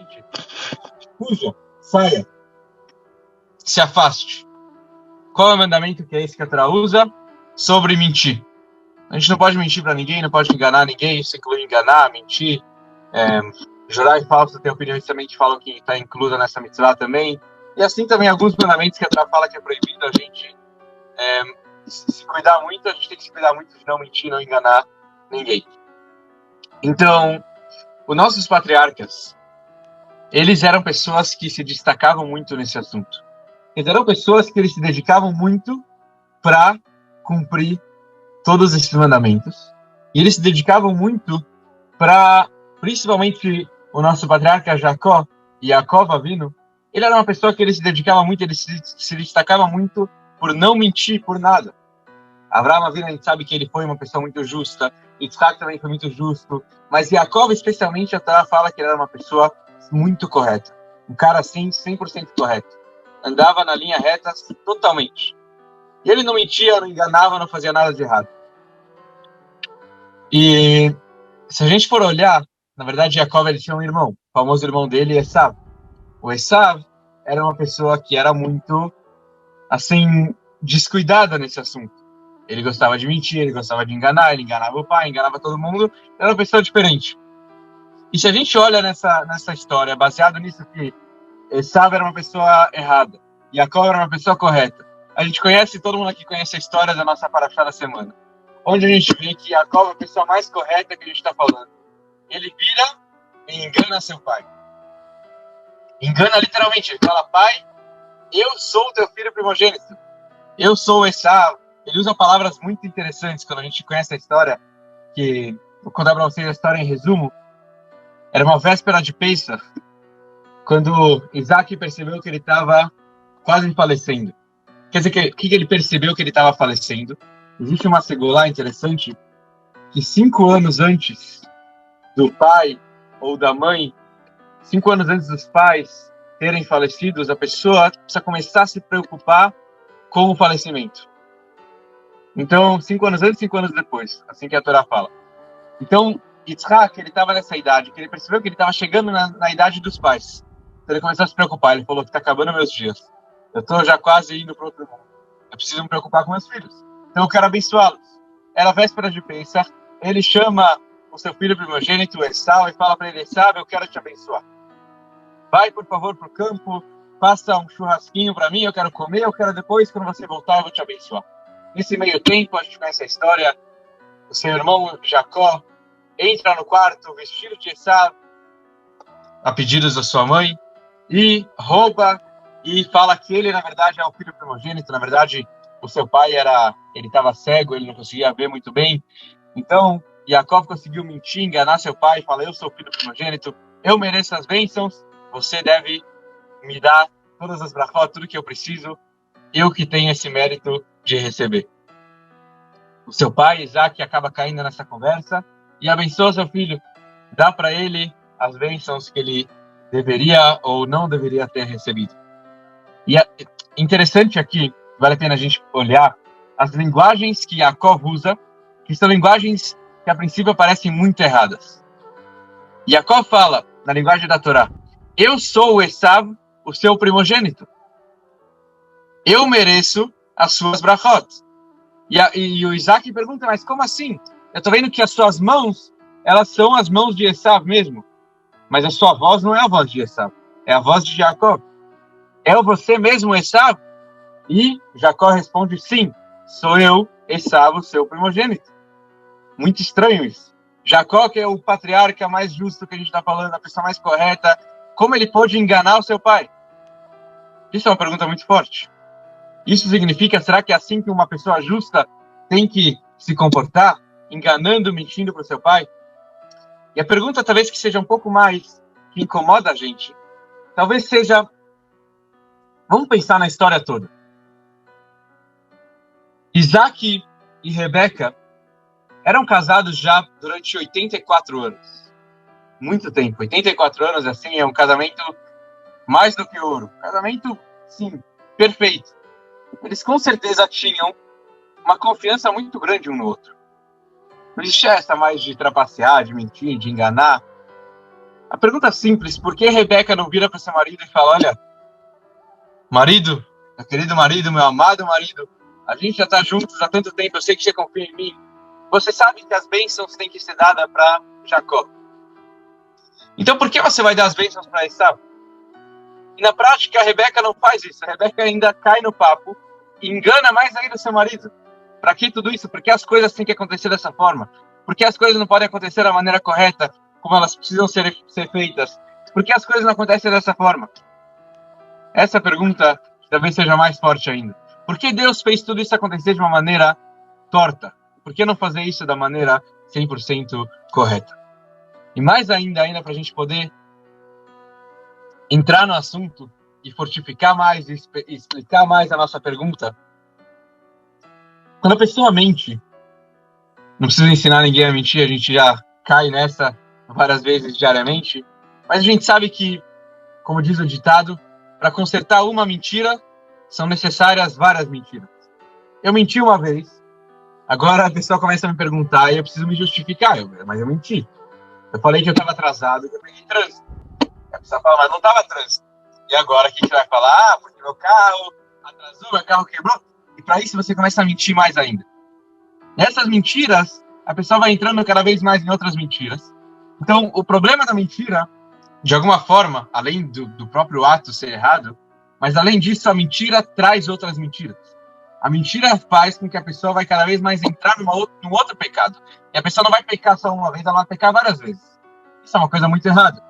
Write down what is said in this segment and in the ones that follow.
seguinte: fuja, saia, se afaste. Qual é o mandamento que é esse que a Torá usa? Sobre mentir. A gente não pode mentir para ninguém, não pode enganar ninguém, isso inclui enganar, mentir, jurar em falso, tem opiniões também que falam que está inclusa nessa mitzvah também. E assim também alguns mandamentos que a Torá fala que é proibido a gente se cuidar muito, a gente tem que se cuidar muito de não mentir, não enganar ninguém. Então, os nossos patriarcas, eles eram pessoas que se destacavam muito nesse assunto. Eles eram pessoas que eles se dedicavam muito para cumprir todos esses mandamentos. E eles se dedicavam muito para, principalmente o nosso patriarca Jacó e Yaakov Avinu, ele era uma pessoa que ele se dedicava muito, ele se destacava muito por não mentir por nada. Abraão Avinu, a gente sabe que ele foi uma pessoa muito justa, Yitzhak também foi muito justo, mas Yaakov, especialmente, a Torá fala que ele era uma pessoa muito correta. Um cara assim, 100% correto. Andava na linha reta totalmente. E ele não mentia, não enganava, não fazia nada de errado. E se a gente for olhar, na verdade, Yaakov ele tinha um irmão, o famoso irmão dele, Esav. O Esav era uma pessoa que era muito, assim, descuidada nesse assunto. Ele gostava de mentir, ele gostava de enganar, ele enganava o pai, enganava todo mundo, era uma pessoa diferente. E se a gente olha nessa história, baseado nisso que Esav era uma pessoa errada, Yaakov era uma pessoa correta, a gente conhece, todo mundo aqui conhece a história da nossa paraxá da semana, onde a gente vê que Yaakov é a pessoa mais correta que a gente está falando. Ele vira e engana seu pai. Engana literalmente, ele fala: pai, eu sou o teu filho primogênito, eu sou o Esav. Ele usa palavras muito interessantes quando a gente conhece a história, que vou contar para vocês a história em resumo. Era uma véspera de Pesach, quando Isaac percebeu que ele estava quase falecendo. Quer dizer, que ele percebeu que ele estava falecendo? Existe uma segulá interessante, que 5 anos antes do pai ou da mãe, 5 anos antes dos pais terem falecidos, a pessoa precisa começar a se preocupar com o falecimento. Então, 5 anos antes, 5 anos depois, assim que a Torá fala. Então, Yitzhak, ele estava nessa idade, que ele percebeu que ele estava chegando na idade dos pais. Então ele começou a se preocupar, ele falou que está acabando meus dias. Eu estou já quase indo para outro mundo. Eu preciso me preocupar com meus filhos. Então eu quero abençoá-los. Era véspera de Pesach, ele chama o seu filho primogênito, Esau, e fala para ele: Esau, eu quero te abençoar. Vai, por favor, para o campo, faça um churrasquinho para mim, eu quero comer, eu quero depois, quando você voltar, eu vou te abençoar. Nesse meio tempo, a gente conhece a história, o seu irmão Jacó entra no quarto, vestido de Esau, a pedidos da sua mãe, e rouba, e fala que ele, na verdade, é o filho primogênito. Na verdade, o seu pai ele estava cego, ele não conseguia ver muito bem. Então, Yaakov conseguiu mentir, enganar seu pai, fala: eu sou o filho primogênito, eu mereço as bênçãos, você deve me dar todas as brachot, tudo que eu preciso, eu que tenho esse mérito de receber. O seu pai, Isaac, acaba caindo nessa conversa e abençoa seu filho, dá para ele as bênçãos que ele deveria ou não deveria ter recebido. E é interessante aqui, vale a pena a gente olhar as linguagens que Yaakov usa, que são linguagens que a princípio parecem muito erradas. Yaakov fala, na linguagem da Torá: eu sou o Esav, o seu primogênito. Eu mereço as suas brachot. E o Isaac pergunta: mas como assim? Eu estou vendo que as suas mãos, elas são as mãos de Esav mesmo. Mas a sua voz não é a voz de Esav, é a voz de Jacó. É você mesmo, Esav? E Jacó responde: sim, sou eu, Esav, o seu primogênito. Muito estranho isso. Jacó, que é o patriarca mais justo que a gente está falando, a pessoa mais correta, como ele pôde enganar o seu pai? Isso é uma pergunta muito forte. Isso significa, será que é assim que uma pessoa justa tem que se comportar, enganando, mentindo para o seu pai? E a pergunta talvez que seja um pouco mais, que incomoda a gente, talvez seja, vamos pensar na história toda. Isaac e Rebeca eram casados já durante 84 anos. Muito tempo. 84 anos, assim, é um casamento mais do que ouro. Casamento, sim, perfeito. Eles com certeza tinham uma confiança muito grande um no outro. Não existia essa mais de trapacear, de mentir, de enganar. A pergunta é simples, por que Rebeca não vira para seu marido e fala, olha, marido, meu querido marido, meu amado marido, a gente já está juntos há tanto tempo, eu sei que você confia em mim. Você sabe que as bênçãos têm que ser dadas para Jacó. Então por que você vai dar as bênçãos para Esaú? E na prática a Rebeca não faz isso. A Rebeca ainda cai no papo e engana mais ainda o seu marido. Para que tudo isso? Porque as coisas têm que acontecer dessa forma. Porque as coisas não podem acontecer da maneira correta, como elas precisam ser feitas. Porque as coisas não acontecem dessa forma. Essa pergunta talvez seja mais forte ainda. Por que Deus fez tudo isso acontecer de uma maneira torta? Por que não fazer isso da maneira 100% correta? E mais ainda para a gente poder entrar no assunto e fortificar mais e explicar mais a nossa pergunta. Quando a pessoa mente, não precisa ensinar ninguém a mentir, a gente já cai nessa várias vezes diariamente, mas a gente sabe que, como diz o ditado, para consertar uma mentira, são necessárias várias mentiras. Eu menti uma vez, agora a pessoa começa a me perguntar e eu preciso me justificar, mas eu menti. Eu falei que eu estava atrasado, que eu peguei trânsito. A pessoa fala, mas não estava trânsito. E agora o que você vai falar? Ah, porque meu carro atrasou, meu carro quebrou. E para isso você começa a mentir mais ainda. Nessas mentiras, a pessoa vai entrando cada vez mais em outras mentiras. Então, o problema da mentira, de alguma forma, além do próprio ato ser errado, mas além disso, a mentira traz outras mentiras. A mentira faz com que a pessoa vai cada vez mais entrar num outro pecado. E a pessoa não vai pecar só uma vez, ela vai pecar várias vezes. Isso é uma coisa muito errada.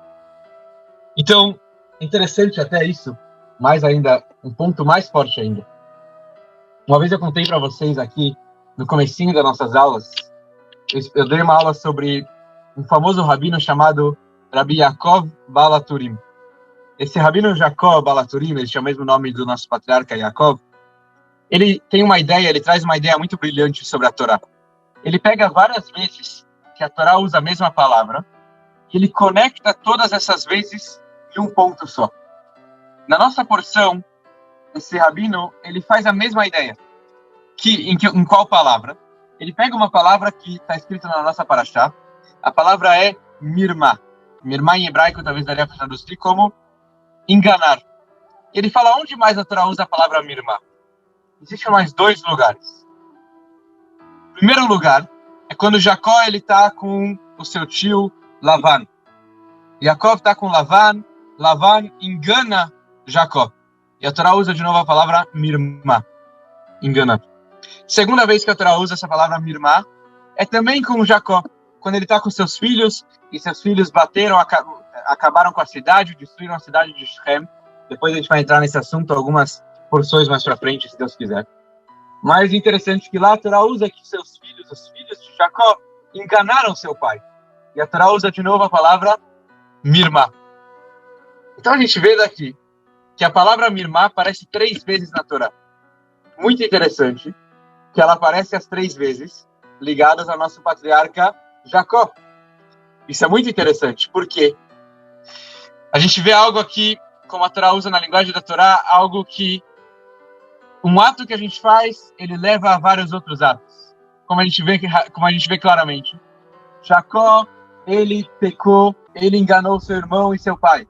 Então, interessante até isso, mais ainda, um ponto mais forte ainda. Uma vez eu contei para vocês aqui, no comecinho das nossas aulas, eu dei uma aula sobre um famoso rabino chamado Rabbi Yaakov Balaturim. Esse rabino Yaakov Balaturim, ele tinha o mesmo nome do nosso patriarca Yaakov, ele tem uma ideia, ele traz uma ideia muito brilhante sobre a Torá. Ele pega várias vezes que a Torá usa a mesma palavra, e ele conecta todas essas vezes em um ponto só. Na nossa porção, esse rabino, ele faz a mesma ideia. Em qual palavra? Ele pega uma palavra que está escrita na nossa paraxá. A palavra é mirmá. Mirmá em hebraico talvez daria para traduzir como enganar. Ele fala onde mais a Torá usa a palavra mirmá. Existem mais dois lugares. O primeiro lugar é quando Jacó está com o seu tio Lavan. Jacó está com Lavan, Lavan engana Jacó. E a Torá usa de novo a palavra mirmá, engana. Segunda vez que a Torá usa essa palavra mirmá é também com Jacó, quando ele está com seus filhos, e seus filhos acabaram com a cidade, destruíram a cidade de Shem. Depois a gente vai entrar nesse assunto algumas porções mais para frente, se Deus quiser. Mas interessante que lá a Torá usa que seus filhos, os filhos de Jacó, enganaram seu pai. E a Torá usa de novo a palavra mirmá. Então a gente vê daqui que a palavra mirmá aparece 3 vezes na Torá. Muito interessante que ela aparece as 3 vezes ligadas ao nosso patriarca Jacó. Isso é muito interessante, porque a gente vê algo aqui, como a Torá usa na linguagem da Torá, algo que um ato que a gente faz, ele leva a vários outros atos. Como a gente vê claramente. Jacó, ele pecou, ele enganou seu irmão e seu pai.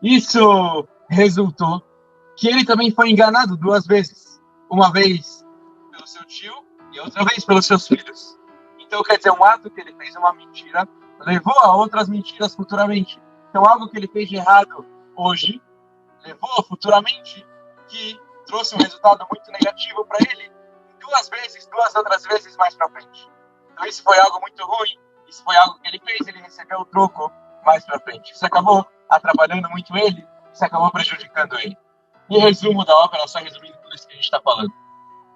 Isso resultou que ele também foi enganado 2 vezes. Uma vez pelo seu tio e outra vez pelos seus filhos. Então, quer dizer, um ato que ele fez, uma mentira, levou a outras mentiras futuramente. Então, algo que ele fez de errado hoje, levou futuramente que trouxe um resultado muito negativo para ele 2 outras vezes mais para frente. Então, isso foi algo muito ruim, isso foi algo que ele fez, ele recebeu o troco mais para frente. Isso acabou atrapalhando muito ele, isso acabou prejudicando ele. E resumo da ópera, só resumindo tudo isso que a gente está falando.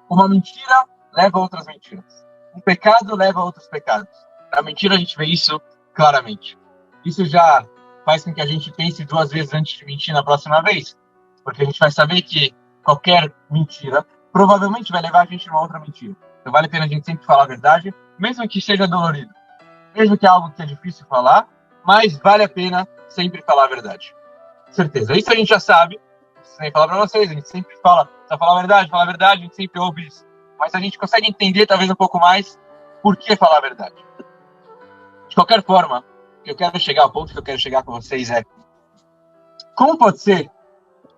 Uma mentira leva a outras mentiras. Um pecado leva a outros pecados. Na mentira a gente vê isso claramente. Isso já faz com que a gente pense 2 vezes antes de mentir na próxima vez. Porque a gente vai saber que qualquer mentira provavelmente vai levar a gente a uma outra mentira. Então vale a pena a gente sempre falar a verdade, mesmo que seja dolorido. Mesmo que é algo que é difícil falar, mas vale a pena sempre falar a verdade. Certeza. Isso a gente já sabe. Sem falar para vocês, a gente sempre fala, só falar a verdade, a gente sempre ouve isso. Mas a gente consegue entender talvez um pouco mais por que falar a verdade. De qualquer forma, que eu quero chegar, ao ponto que eu quero chegar com vocês é: como pode ser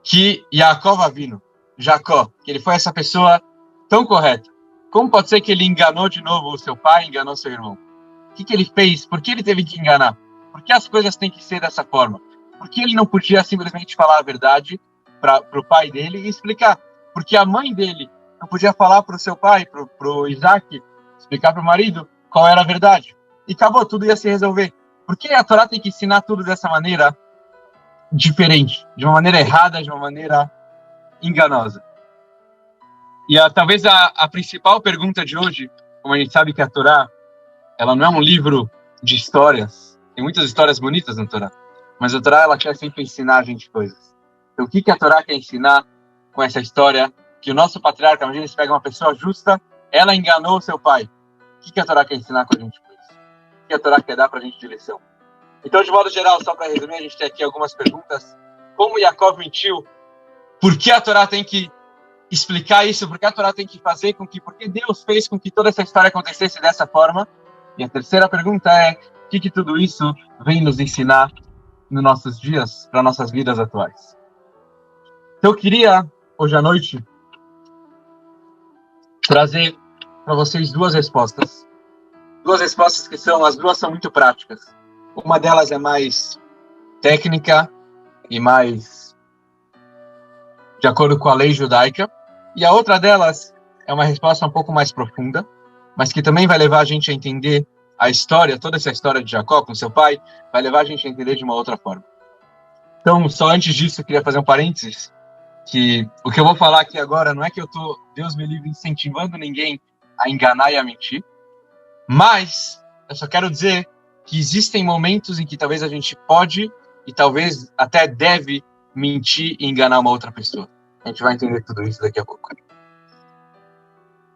que Yaakov Avinu, Jacó, que ele foi essa pessoa tão correta, como pode ser que ele enganou de novo o seu pai, enganou seu irmão? O que ele fez? Por que ele teve que enganar? Por que as coisas têm que ser dessa forma? Por que ele não podia simplesmente falar a verdade para o pai dele e explicar? Porque a mãe dele não podia falar para o seu pai, para o Isaac, explicar para o marido qual era a verdade. E acabou, tudo ia se resolver. Por que a Torá tem que ensinar tudo dessa maneira diferente? De uma maneira errada, de uma maneira enganosa? E talvez a principal pergunta de hoje, como a gente sabe que a Torá, ela não é um livro de histórias. Tem muitas histórias bonitas na Torá. Mas a Torá, ela quer sempre ensinar a gente coisas. Então, o que a Torá quer ensinar com essa história? Que o nosso patriarca, imagina, se pega uma pessoa justa, ela enganou o seu pai. O que a Torá quer ensinar com a gente com isso? O que a Torá quer dar pra gente de lição? Então, de modo geral, só para resumir, a gente tem aqui algumas perguntas. Como Yaakov mentiu? Por que a Torá tem que explicar isso? Por que a Torá tem que fazer com que... Por que Deus fez com que toda essa história acontecesse dessa forma? E a terceira pergunta é: o que tudo isso vem nos ensinar nos nossos dias, para nossas vidas atuais? Então, eu queria, hoje à noite, trazer para vocês duas respostas. Duas respostas que as duas são muito práticas. Uma delas é mais técnica e mais de acordo com a lei judaica. E a outra delas é uma resposta um pouco mais profunda, mas que também vai levar a gente a entender a história, toda essa história de Jacó com seu pai, vai levar a gente a entender de uma outra forma. Então, só antes disso, eu queria fazer um parênteses, que o que eu vou falar aqui agora não é que eu estou, Deus me livre, incentivando ninguém a enganar e a mentir, mas eu só quero dizer que existem momentos em que talvez a gente pode e talvez até deve mentir e enganar uma outra pessoa. A gente vai entender tudo isso daqui a pouco.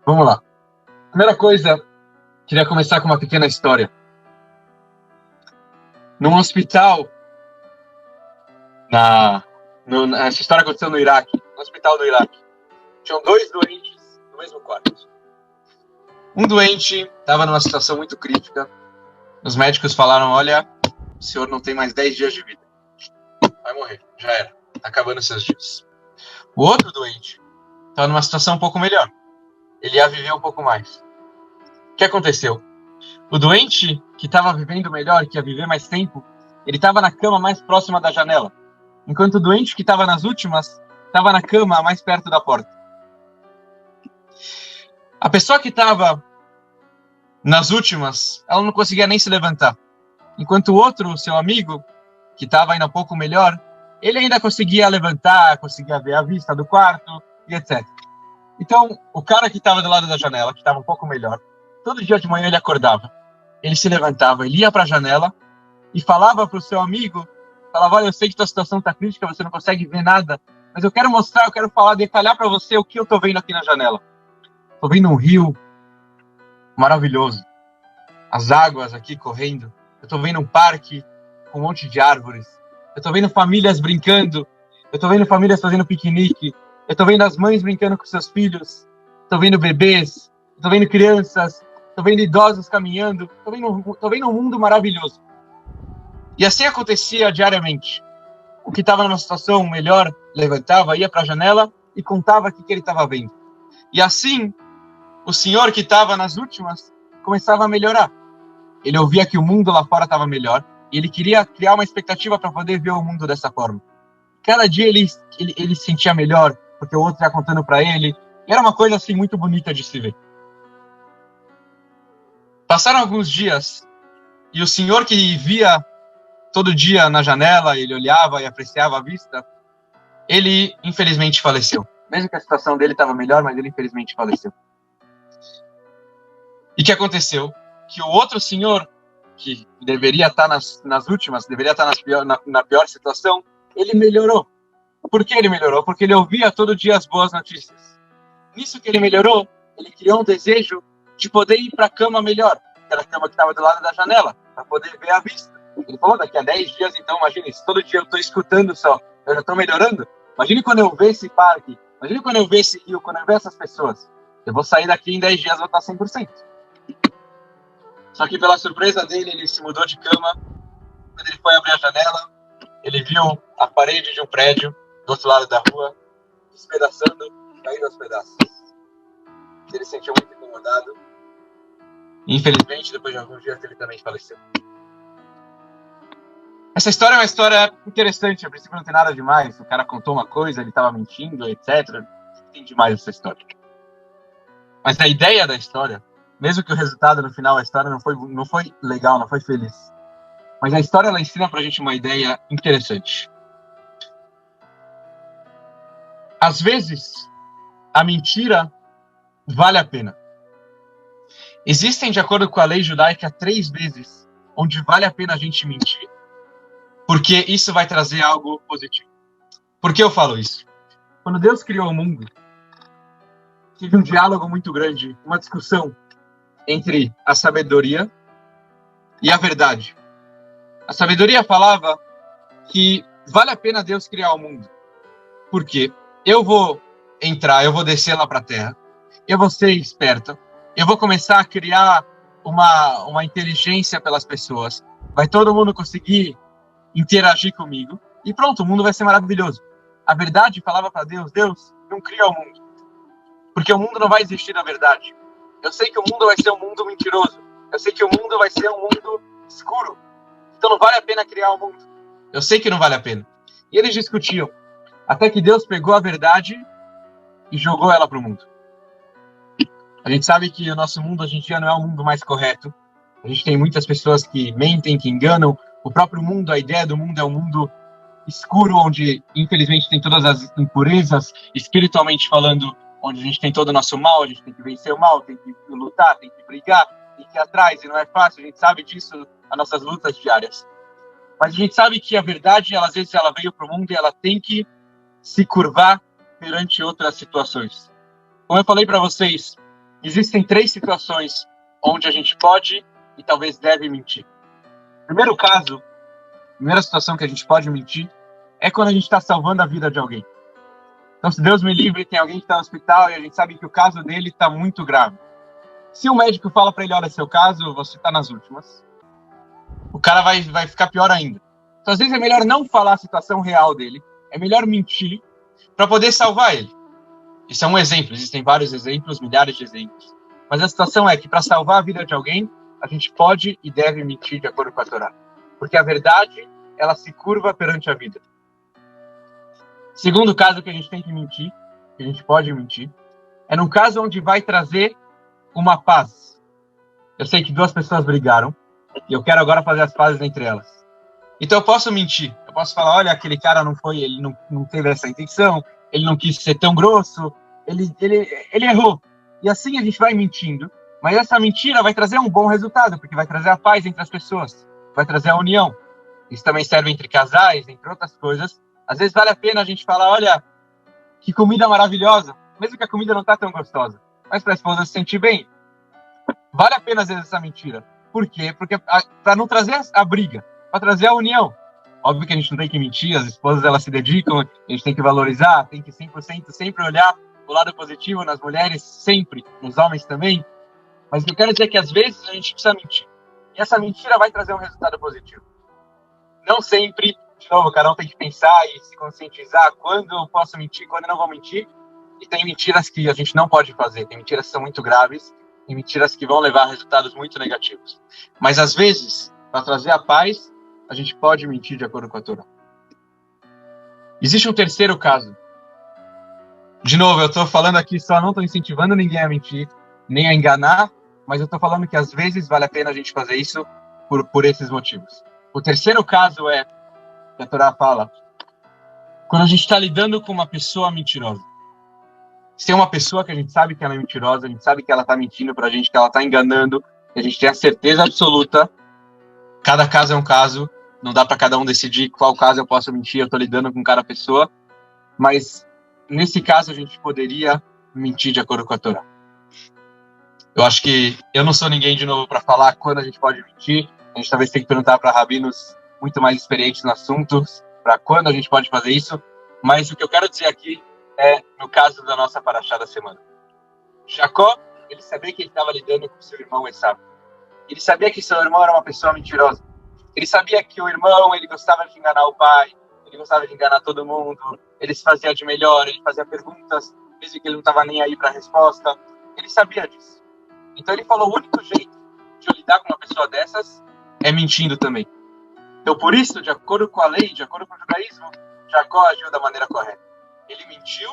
Vamos lá. Primeira coisa, queria começar com uma pequena história. Num hospital, essa história aconteceu no Iraque, no hospital do Iraque. Tinham dois doentes no mesmo quarto. Um doente estava numa situação muito crítica. Os médicos falaram: olha, o senhor não tem mais 10 dias de vida. Vai morrer, já era. Está acabando seus dias. O outro doente estava numa situação um pouco melhor. Ele ia viver um pouco mais. O que aconteceu? O doente que estava vivendo melhor, que ia viver mais tempo, ele estava na cama mais próxima da janela. Enquanto o doente que estava nas últimas, estava na cama mais perto da porta. A pessoa que estava nas últimas, ela não conseguia nem se levantar. Enquanto o outro, seu amigo, que estava ainda um pouco melhor, ele ainda conseguia levantar, conseguia ver a vista do quarto e etc. Então, o cara que estava do lado da janela, que estava um pouco melhor, todo dia de manhã ele acordava, ele se levantava, ele ia para a janela e falava para o seu amigo, falava: olha, eu sei que tua situação está crítica, você não consegue ver nada, mas eu quero mostrar, eu quero falar, detalhar para você o que eu estou vendo aqui na janela. Estou vendo um rio maravilhoso, as águas aqui correndo, eu estou vendo um parque com um monte de árvores, eu estou vendo famílias brincando, eu estou vendo famílias fazendo piquenique, eu estou vendo as mães brincando com seus filhos, estou vendo bebês, estou vendo crianças, estou vendo idosos caminhando, estou vendo um mundo maravilhoso. E assim acontecia diariamente. O que estava numa situação melhor levantava, ia para a janela e contava o que ele estava vendo. E assim, o senhor que estava nas últimas começava a melhorar. Ele ouvia que o mundo lá fora estava melhor e ele queria criar uma expectativa para poder ver o mundo dessa forma. Cada dia ele se sentia melhor, porque o outro ia contando para ele. E era uma coisa assim muito bonita de se ver. Passaram alguns dias e o senhor que via todo dia na janela, ele olhava e apreciava a vista, ele infelizmente faleceu. Mesmo que a situação dele estava melhor, mas ele infelizmente faleceu. E o que aconteceu? Que o outro senhor, que deveria estar nas últimas, deveria estar na pior situação, ele melhorou. Por que ele melhorou? Porque ele ouvia todo dia as boas notícias. Nisso que ele melhorou, ele criou um desejo de poder ir para a cama melhor, que era a cama que estava do lado da janela, para poder ver a vista. Ele falou: daqui a 10 dias, então, imagine, se todo dia eu estou escutando só, eu já estou melhorando. Imagine quando eu ver esse parque, imagine quando eu ver esse rio, quando eu ver essas pessoas. Eu vou sair daqui em 10 dias, vou estar 100%. Só que pela surpresa dele, ele se mudou de cama Quando ele foi abrir a janela, ele viu a parede de um prédio do outro lado da rua, despedaçando, caindo aos pedaços. Ele se sentiu muito incomodado. Infelizmente, depois de alguns dias, ele também faleceu. Essa história é uma história interessante. A princípio não tem nada demais. O cara contou uma coisa, ele estava mentindo, etc. Não tem demais essa história. Mas a ideia da história, mesmo que o resultado no final, a história não foi legal, não foi feliz. Mas a história, ela ensina pra gente uma ideia interessante. Às vezes, a mentira vale a pena. Existem, de acordo com a lei judaica, 3 vezes onde vale a pena a gente mentir, porque isso vai trazer algo positivo. Por que eu falo isso? Quando Deus criou o mundo, tive um diálogo muito grande, uma discussão entre a sabedoria e a verdade. A sabedoria falava que vale a pena Deus criar o mundo, porque eu vou descer lá para a Terra, eu vou ser esperta, eu vou começar a criar uma inteligência pelas pessoas, vai todo mundo conseguir interagir comigo, e pronto, o mundo vai ser maravilhoso. A verdade falava para Deus, Deus, não cria o mundo, porque o mundo não vai existir na verdade. Eu sei que o mundo vai ser um mundo mentiroso, eu sei que o mundo vai ser um mundo escuro, então não vale a pena criar o mundo. Eu sei que não vale a pena. E eles discutiam, até que Deus pegou a verdade e jogou ela para o mundo. A gente sabe que o nosso mundo hoje em dia não é o mundo mais correto. A gente tem muitas pessoas que mentem, que enganam. O próprio mundo, a ideia do mundo é um mundo escuro, onde infelizmente tem todas as impurezas, espiritualmente falando, onde a gente tem todo o nosso mal, a gente tem que vencer o mal, tem que lutar, tem que brigar, tem que ir atrás, e não é fácil, a gente sabe disso, as nossas lutas diárias. Mas a gente sabe que a verdade, às vezes, ela veio para o mundo e ela tem que se curvar perante outras situações. Como eu falei para vocês, existem 3 situações onde a gente pode e talvez deve mentir. Primeiro caso, primeira situação que a gente pode mentir é quando a gente está salvando a vida de alguém. Então, se Deus me livre, tem alguém que está no hospital e a gente sabe que o caso dele está muito grave. Se o médico fala para ele, olha, seu caso, você está nas últimas, o cara vai ficar pior ainda. Então, às vezes, é melhor não falar a situação real dele, é melhor mentir para poder salvar ele. Isso é um exemplo, existem vários exemplos, milhares de exemplos. Mas a situação é que para salvar a vida de alguém, a gente pode e deve mentir de acordo com a Torá. Porque a verdade, ela se curva perante a vida. Segundo caso que a gente tem que mentir, que a gente pode mentir, é num caso onde vai trazer uma paz. Eu sei que 2 pessoas brigaram e eu quero agora fazer as pazes entre elas. Então eu posso mentir, eu posso falar, olha, aquele cara ele não teve essa intenção, ele não quis ser tão grosso, ele errou. E assim a gente vai mentindo, mas essa mentira vai trazer um bom resultado, porque vai trazer a paz entre as pessoas, vai trazer a união. Isso também serve entre casais, entre outras coisas. Às vezes vale a pena a gente falar, olha, que comida maravilhosa, mesmo que a comida não está tão gostosa, mas para a esposa se sentir bem. Vale a pena às vezes essa mentira. Por quê? Porque para não trazer a briga, para trazer a união. Óbvio que a gente não tem que mentir, as esposas elas se dedicam, a gente tem que valorizar, tem que 100% sempre olhar o lado positivo nas mulheres, sempre, nos homens também. Mas o que eu quero dizer é que às vezes a gente precisa mentir. E essa mentira vai trazer um resultado positivo. Não sempre, de novo, cada um tem que pensar e se conscientizar quando eu posso mentir, quando eu não vou mentir. E tem mentiras que a gente não pode fazer, tem mentiras que são muito graves, tem mentiras que vão levar a resultados muito negativos. Mas às vezes, para trazer a paz, a gente pode mentir de acordo com a Torá. Existe um terceiro caso. De novo, eu estou falando aqui, só não estou incentivando ninguém a mentir, nem a enganar, mas eu estou falando que às vezes vale a pena a gente fazer isso por esses motivos. O terceiro caso é, que a Torá fala, quando a gente está lidando com uma pessoa mentirosa. Se tem uma pessoa que a gente sabe que ela é mentirosa, a gente sabe que ela está mentindo para a gente, que ela está enganando, e a gente tem a certeza absoluta, cada caso é um caso, não dá para cada um decidir qual caso eu posso mentir, eu estou lidando com cada pessoa, mas nesse caso a gente poderia mentir de acordo com a Torá. Eu acho que eu não sou ninguém de novo para falar quando a gente pode mentir, a gente talvez tenha que perguntar para rabinos muito mais experientes no assunto, para quando a gente pode fazer isso, mas o que eu quero dizer aqui é no caso da nossa paraxá da semana. Jacó, ele sabia que ele estava lidando com seu irmão Esaú. Ele sabia que seu irmão era uma pessoa mentirosa. Ele sabia que o irmão, ele gostava de enganar o pai, ele gostava de enganar todo mundo, ele se fazia de melhor, ele fazia perguntas, mesmo que ele não estava nem aí para a resposta. Ele sabia disso. Então ele falou, o único jeito de eu lidar com uma pessoa dessas é mentindo também. Então por isso, de acordo com a lei, de acordo com o judaísmo, Jacó agiu da maneira correta. Ele mentiu,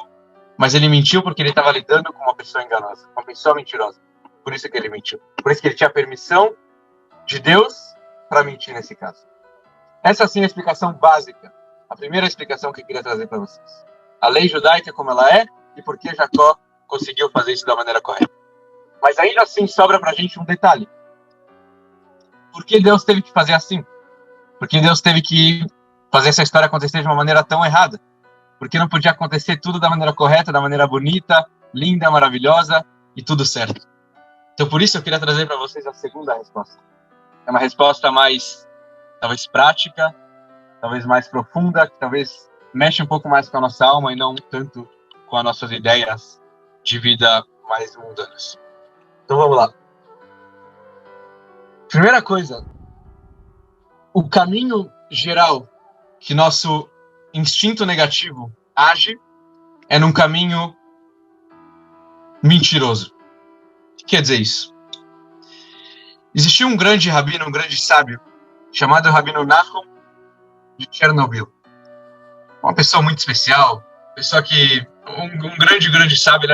mas ele mentiu porque ele estava lidando com uma pessoa enganosa, uma pessoa mentirosa. Por isso que ele mentiu. Por isso que ele tinha permissão de Deus para mentir nesse caso. Essa sim é a explicação básica. A primeira explicação que eu queria trazer para vocês. A lei judaica como ela é e por que Jacó conseguiu fazer isso da maneira correta. Mas ainda assim sobra para a gente um detalhe. Por que Deus teve que fazer assim? Por que Deus teve que fazer essa história acontecer de uma maneira tão errada? Porque não podia acontecer tudo da maneira correta, da maneira bonita, linda, maravilhosa e tudo certo. Então por isso eu queria trazer para vocês a segunda resposta. É uma resposta mais, talvez prática, talvez mais profunda, que talvez mexe um pouco mais com a nossa alma e não tanto com as nossas ideias de vida mais mundanas. Então vamos lá. Primeira coisa, o caminho geral que nosso instinto negativo age é num caminho mentiroso. O que quer dizer isso? Existia um grande rabino, um grande sábio, chamado Rabino Nachum de Chernobyl. Uma pessoa muito especial, pessoa que, um grande sábio,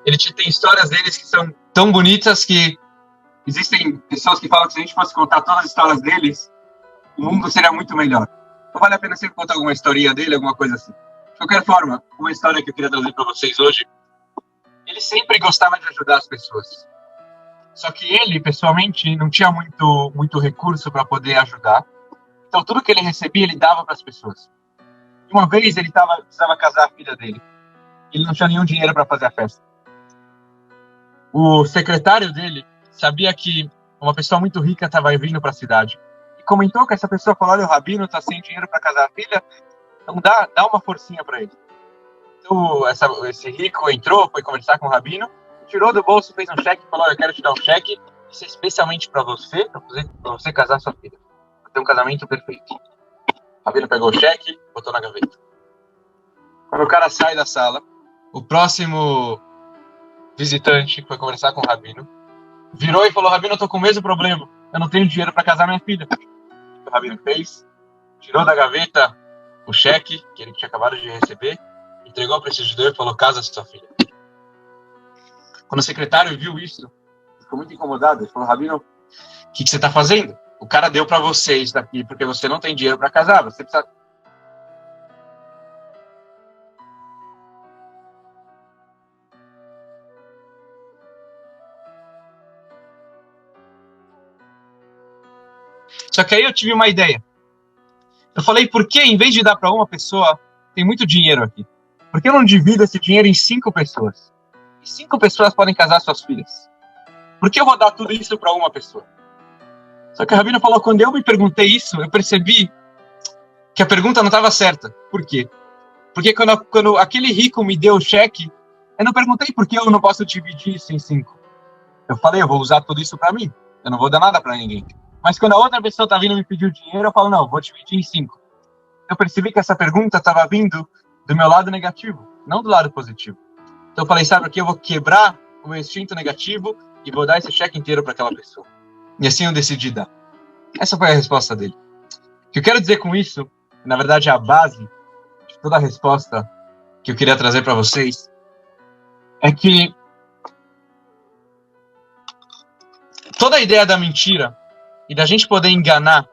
ele tem histórias deles que são tão bonitas que existem pessoas que falam que se a gente fosse contar todas as histórias deles, o mundo seria muito melhor. Então vale a pena sempre contar alguma historinha dele, alguma coisa assim. De qualquer forma, uma história que eu queria trazer para vocês hoje, ele sempre gostava de ajudar as pessoas. Só que ele, pessoalmente, não tinha muito recurso para poder ajudar. Então, tudo que ele recebia, ele dava para as pessoas. E uma vez, ele precisava casar a filha dele. Ele não tinha nenhum dinheiro para fazer a festa. O secretário dele sabia que uma pessoa muito rica estava vindo para a cidade. E comentou que essa pessoa falou, olha, o rabino está sem dinheiro para casar a filha, então dá uma forcinha para ele. Então, esse rico entrou, foi conversar com o rabino, tirou do bolso, fez um cheque, falou, eu quero te dar um cheque, isso é especialmente para você casar sua filha. Para ter um casamento perfeito. O rabino pegou o cheque, botou na gaveta. Quando o cara sai da sala, o próximo visitante que foi conversar com o rabino, virou e falou, rabino, eu tô com o mesmo problema, eu não tenho dinheiro para casar minha filha. O que o rabino fez? Tirou da gaveta o cheque que ele tinha acabado de receber, entregou para esse judeu e falou, casa sua filha. Quando o secretário viu isso, ficou muito incomodado. Ele falou, rabino, o que você está fazendo? O cara deu para você isso daqui porque você não tem dinheiro para casar. Você precisa... Só que aí eu tive uma ideia. Eu falei, por que em vez de dar para uma pessoa, tem muito dinheiro aqui, por que eu não divido esse dinheiro em 5 pessoas? E 5 pessoas podem casar suas filhas. Por que eu vou dar tudo isso para uma pessoa? Só que o rabino falou, quando eu me perguntei isso, eu percebi que a pergunta não estava certa. Por quê? Porque quando aquele rico me deu o cheque, eu não perguntei por que eu não posso dividir isso em 5. Eu falei, eu vou usar tudo isso para mim. Eu não vou dar nada para ninguém. Mas quando a outra pessoa está vindo me pedir o dinheiro, eu falo, não, vou dividir em 5. Eu percebi que essa pergunta estava vindo do meu lado negativo, não do lado positivo. Então eu falei, sabe o que? Eu vou quebrar o meu instinto negativo e vou dar esse cheque inteiro para aquela pessoa. E assim eu decidi dar. Essa foi a resposta dele. O que eu quero dizer com isso, na verdade, é a base de toda a resposta que eu queria trazer para vocês, é que toda a ideia da mentira e da gente poder enganar,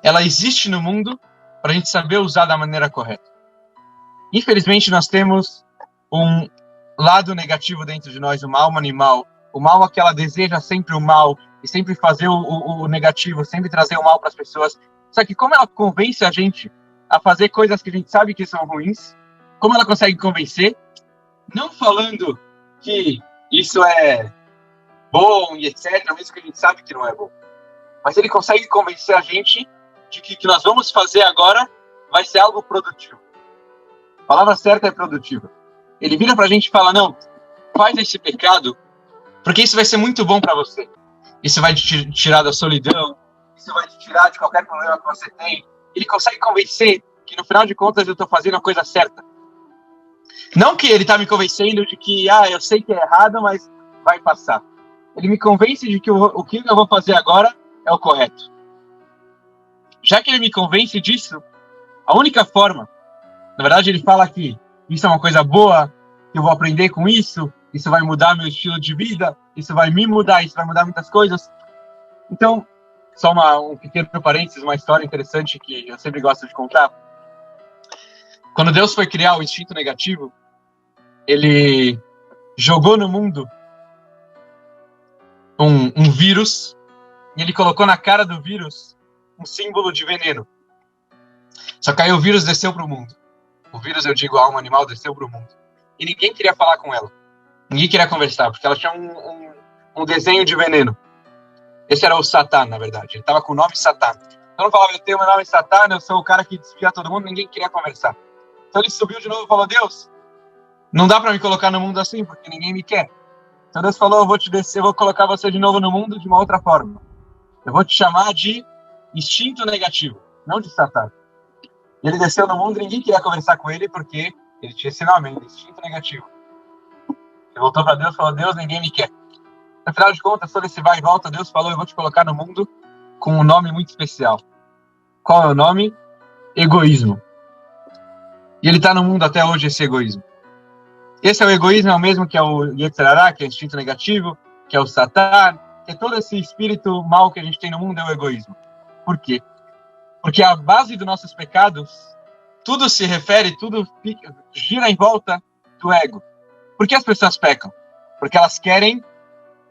ela existe no mundo para a gente saber usar da maneira correta. Infelizmente, nós temos um lado negativo dentro de nós, uma alma animal, uma alma que ela deseja sempre o mal e sempre fazer o negativo, sempre trazer o mal para as pessoas. Só que como ela convence a gente a fazer coisas que a gente sabe que são ruins, como ela consegue convencer? Não falando que isso é bom e etc, mesmo que a gente sabe que não é bom. Mas ele consegue convencer a gente de que o que nós vamos fazer agora vai ser algo produtivo. A palavra certa é produtiva. Ele vira pra gente e fala, não, faz esse pecado, porque isso vai ser muito bom para você. Isso vai te tirar da solidão, isso isso vai te tirar de qualquer problema que você tem. Ele consegue convencer que, no final de contas, eu estou fazendo a coisa certa. Não que ele está me convencendo de que, eu sei que é errado, mas vai passar. Ele me convence de que o que eu vou fazer agora é o correto. Já que ele me convence disso, a única forma, na verdade ele fala que isso é uma coisa boa, que eu vou aprender com isso vai mudar meu estilo de vida, isso vai me mudar, isso vai mudar muitas coisas. Então, só um pequeno parênteses, uma história interessante que eu sempre gosto de contar. Quando Deus foi criar o instinto negativo, ele jogou no mundo um vírus e ele colocou na cara do vírus um símbolo de veneno. Só que aí o vírus desceu para o mundo. O vírus, eu digo, a alma animal, desceu para o mundo. E ninguém queria falar com ela. Ninguém queria conversar, porque ela tinha um desenho de veneno. Esse era o Satã, na verdade. Ele estava com o nome Satã. Então não falava, eu tenho meu nome Satã, eu sou o cara que desvia todo mundo, ninguém queria conversar. Então ele subiu de novo e falou, Deus, não dá para me colocar no mundo assim, porque ninguém me quer. Então Deus falou, eu vou te descer, eu vou colocar você de novo no mundo de uma outra forma. Eu vou te chamar de instinto negativo, não de Satã. E ele desceu no mundo e ninguém queria conversar com ele, porque ele tinha esse nome, instinto negativo. Ele voltou para Deus e falou, Deus, ninguém me quer. Afinal de contas, todo esse vai e volta, Deus falou, eu vou te colocar no mundo com um nome muito especial. Qual é o nome? Egoísmo. E ele está no mundo até hoje, esse egoísmo. Esse é o egoísmo, é o mesmo que é o Yetzer Hara, que é o instinto negativo, que é o Satã, que é todo esse espírito mal que a gente tem no mundo, é o egoísmo. Por quê? Porque a base dos nossos pecados, tudo se refere, tudo gira em volta do ego. Por que as pessoas pecam? Porque elas querem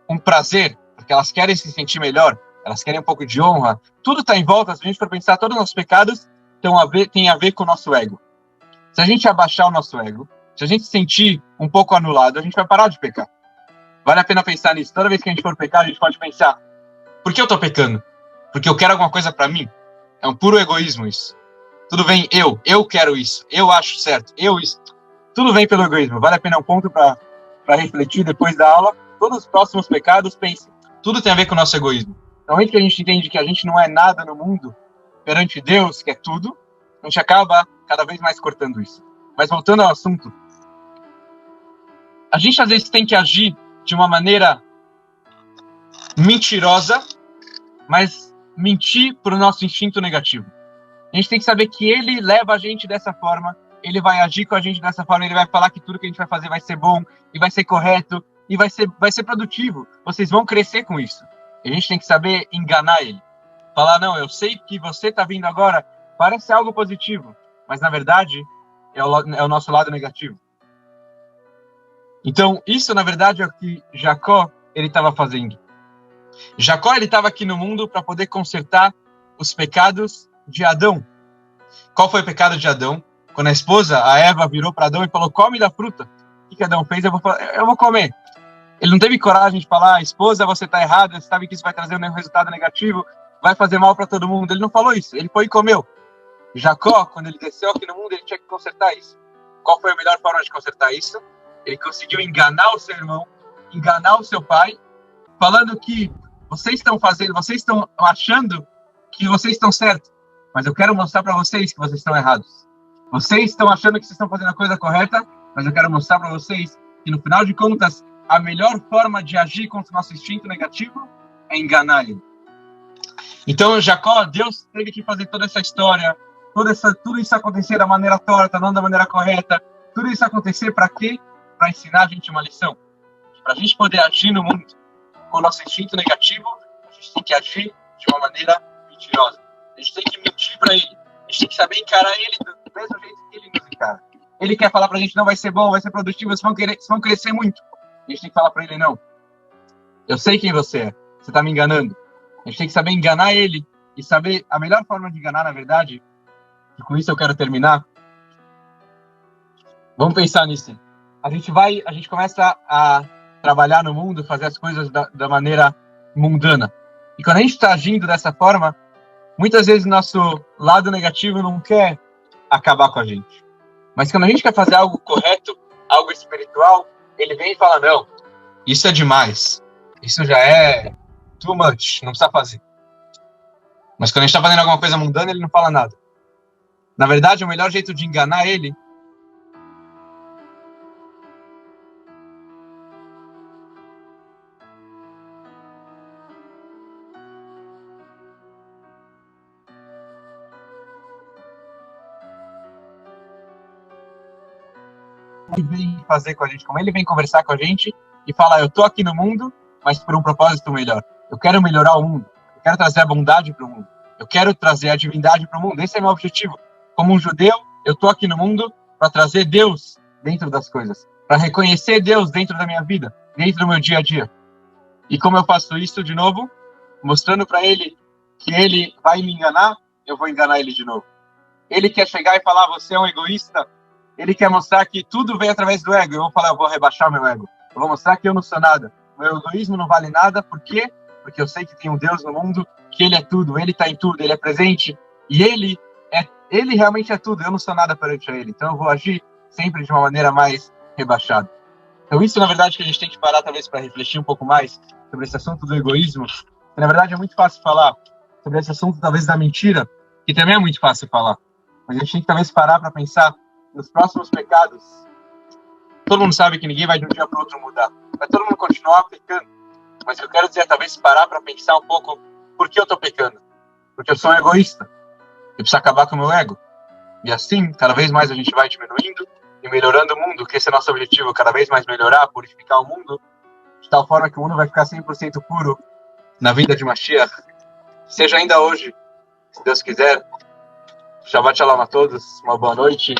um prazer, porque elas querem se sentir melhor, elas querem um pouco de honra. Tudo está em volta, se a gente for pensar, todos os nossos pecados têm a ver com o nosso ego. Se a gente abaixar o nosso ego, se a gente se sentir um pouco anulado, a gente vai parar de pecar. Vale a pena pensar nisso. Toda vez que a gente for pecar, a gente pode pensar, por que eu estou pecando? Porque eu quero alguma coisa para mim? É um puro egoísmo isso. Tudo vem eu quero isso, eu acho certo, eu isso. Tudo vem pelo egoísmo. Vale a pena um ponto para refletir depois da aula. Todos os próximos pecados, pense, tudo tem a ver com o nosso egoísmo. Então, antes que a gente entende que a gente não é nada no mundo, perante Deus, que é tudo, a gente acaba cada vez mais cortando isso. Mas voltando ao assunto, a gente às vezes tem que agir de uma maneira mentirosa, mas mentir para o nosso instinto negativo. A gente tem que saber que ele leva a gente dessa forma, ele vai agir com a gente dessa forma, ele vai falar que tudo que a gente vai fazer vai ser bom, e vai ser correto, e vai ser produtivo. Vocês vão crescer com isso. E a gente tem que saber enganar ele. Falar, não, eu sei que você está vindo agora, parece algo positivo, mas na verdade é o nosso lado negativo. Então, isso na verdade é o que Jacó ele estava fazendo. Jacó ele estava aqui no mundo para poder consertar os pecados de Adão. Qual foi o pecado de Adão? Quando a esposa, a Eva, virou para Adão e falou, come da fruta. O que Adão fez? Eu vou comer. Ele não teve coragem de falar, esposa, você está errada, você sabe que isso vai trazer um resultado negativo, vai fazer mal para todo mundo. Ele não falou isso, ele foi e comeu. Jacó, quando ele desceu aqui no mundo, ele tinha que consertar isso. Qual foi a melhor forma de consertar isso? Ele conseguiu enganar o seu irmão, enganar o seu pai, falando que vocês estão achando que vocês estão certos, mas eu quero mostrar para vocês que vocês estão errados. Vocês estão achando que vocês estão fazendo a coisa correta, mas eu quero mostrar para vocês que, no final de contas, a melhor forma de agir contra o nosso instinto negativo é enganar ele. Então, Jacó, Deus teve que fazer toda essa história, tudo isso acontecer da maneira torta, não da maneira correta. Tudo isso acontecer para quê? Para ensinar a gente uma lição. Para a gente poder agir no mundo com o nosso instinto negativo, a gente tem que agir de uma maneira mentirosa. A gente tem que mentir para ele. A gente tem que saber encarar ele do mesmo jeito que ele nos encara. Ele quer falar para a gente, não vai ser bom, vai ser produtivo, vocês vão crescer muito. A gente tem que falar para ele, não. Eu sei quem você é. Você está me enganando. A gente tem que saber enganar ele e saber a melhor forma de enganar, na verdade, e com isso eu quero terminar. Vamos pensar nisso. A gente começa a trabalhar no mundo, fazer as coisas da maneira mundana. E quando a gente está agindo dessa forma, muitas vezes nosso lado negativo não quer acabar com a gente. Mas quando a gente quer fazer algo correto, algo espiritual, ele vem e fala, não, isso é demais. Isso já é too much, não precisa fazer. Mas quando a gente está fazendo alguma coisa mundana, ele não fala nada. Na verdade, o melhor jeito de enganar ele vem fazer com a gente, como ele vem conversar com a gente e falar, eu tô aqui no mundo, mas por um propósito melhor. Eu quero melhorar o mundo. Eu quero trazer a bondade para o mundo. Eu quero trazer a divindade para o mundo. Esse é meu objetivo. Como um judeu, eu tô aqui no mundo para trazer Deus dentro das coisas, para reconhecer Deus dentro da minha vida, dentro do meu dia a dia. E como eu faço isso de novo, mostrando para ele que ele vai me enganar, eu vou enganar ele de novo. Ele quer chegar e falar, você é um egoísta. Ele quer mostrar que tudo vem através do ego. Eu vou falar, eu vou rebaixar meu ego. Eu vou mostrar que eu não sou nada. Meu egoísmo não vale nada. Por quê? Porque eu sei que tem um Deus no mundo, que ele é tudo, ele está em tudo, ele é presente. E ele realmente é tudo. Eu não sou nada perante ele. Então eu vou agir sempre de uma maneira mais rebaixada. Então isso, na verdade, que a gente tem que parar, talvez, para refletir um pouco mais sobre esse assunto do egoísmo. Que, na verdade, é muito fácil falar sobre esse assunto, talvez, da mentira, que também é muito fácil falar. Mas a gente tem que, talvez, parar para pensar nos próximos pecados. Todo mundo sabe que ninguém vai de um dia para o outro mudar. Vai todo mundo continuar pecando. Mas eu quero dizer é talvez parar para pensar um pouco por que eu estou pecando. Porque eu sou um egoísta. Eu preciso acabar com o meu ego. E assim, cada vez mais a gente vai diminuindo e melhorando o mundo, que esse é nosso objetivo, cada vez mais melhorar, purificar o mundo, de tal forma que o mundo vai ficar 100% puro na vinda de Mashiach. Seja ainda hoje, se Deus quiser. Shabbat Shalom a todos, uma boa noite.